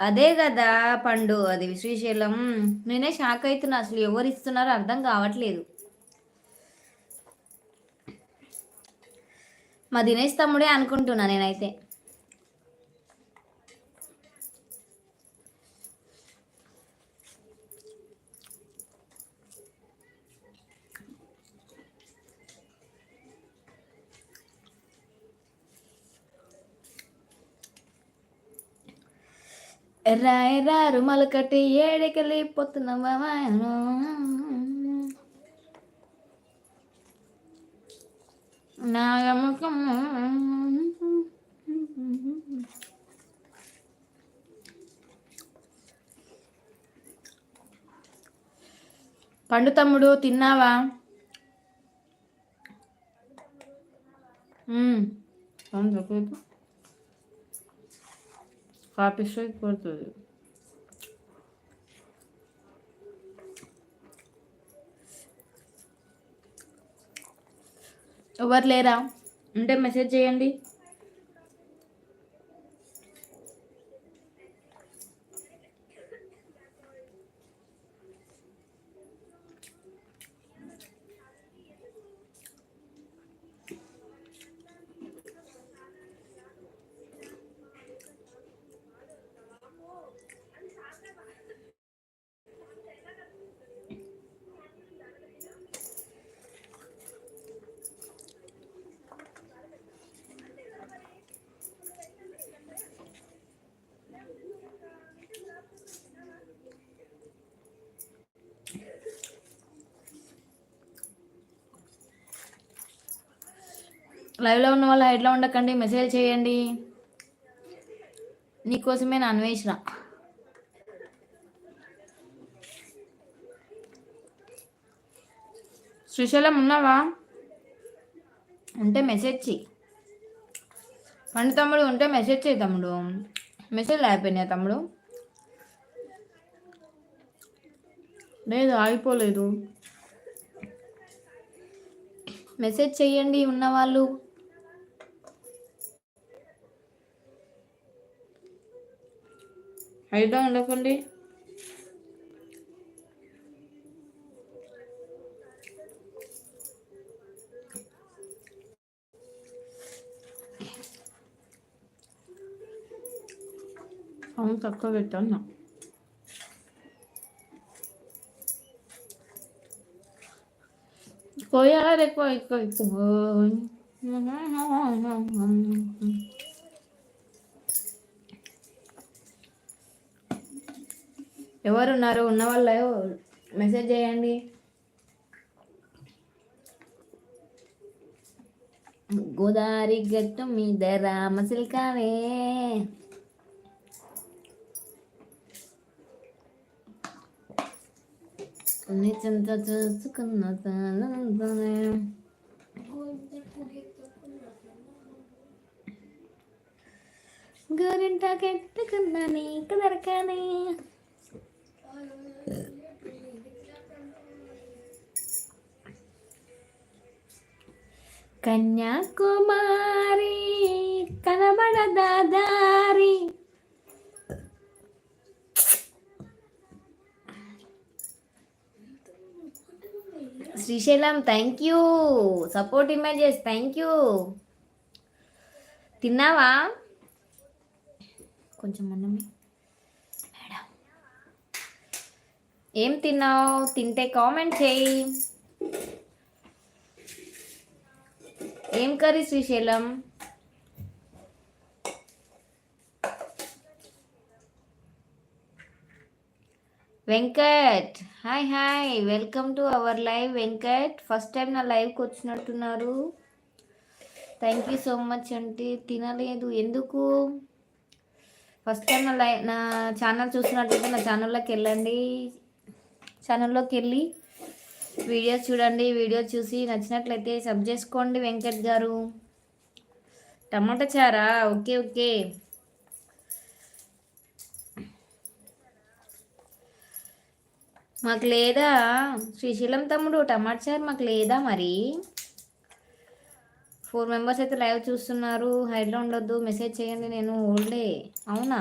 అదే కదా పండు, అది శ్రీశైలం. నేనే షాక్ అవుతున్నా, అసలు ఎవరు ఇస్తున్నారో అర్థం కావట్లేదు. మా దినేష్ తమ్ముడే అనుకుంటున్నా నేనైతే. ఎర్రా ఎర్రా రుమాలు కట్టి ఏడికెళ్ళిపోతున్నావా నా యమ్మకం. పండు తమ్ముడు తిన్నావా? కాపీ స్ట్రైక్ పడుతుంది. ఎవరు లేరా ఉంటే మెసేజ్ చేయండి. లైవ్లో ఉన్న వాళ్ళు హైట్లో ఉండకండి, మెసేజ్ చేయండి. నీకోసమే నా అన్వేషణ. శ్రీశైలం ఉన్నావా? ఉంటే మెసేజ్ చెయ్యి. పండు తమ్ముడు ఉంటే మెసేజ్ చేయి తమ్ముడు. మెసేజ్ అయిపోయినాయా తమ్ముడు? లేదు, ఆగిపోలేదు. మెసేజ్ చెయ్యండి ఉన్నవాళ్ళు. హైట్లో ఉండకండి. అవును, తక్కువ పెట్టాను. కోయాలి ఎక్కువ ఎక్కువ ఎక్కువ. ఎవరున్నారు ఉన్న వాళ్ళు మెసేజ్ చేయండి. గోదావరి గట్టు మీద రామసిల్కావే చింత చూసుకున్న గోరింట కెట్టుకున్న నీకు దొరకనే. కన్యాకుమారి కనబడదాదారి. Srisailam thank you, support images thank you. తిన్నావా? కొంచెం అన్నమే మేడం. ఏం తిన్నావు? తింటే కామెంట్ చేయి. ఏం curry Srisailam? Venkat hi hi, welcome to our live. Venkat first time నా లైవ్కి వచ్చినట్టున్నారు. Thank you so much. అంటే తినలేదు ఎందుకు? ఫస్ట్ టైం నా ఛానల్ చూసినట్టయితే నా ఛానల్లోకి వెళ్ళండి. ఛానల్లోకి వెళ్ళి వీడియోస్ చూడండి. వీడియో చూసి నచ్చినట్లయితే సబ్ చేసుకోండి. వెంకట్ గారు టమాటా చారా, ఓకే ఓకే. మాకు లేదా శ్రీశైలం తమ్ముడు టమాటా చారు? మాకు లేదా మరి. 4 మెంబర్స్ అయితే లైవ్ చూస్తున్నారు. హైడ్లో ఉండొద్దు, మెసేజ్ చేయండి. నేను ఓల్డే. అవునా?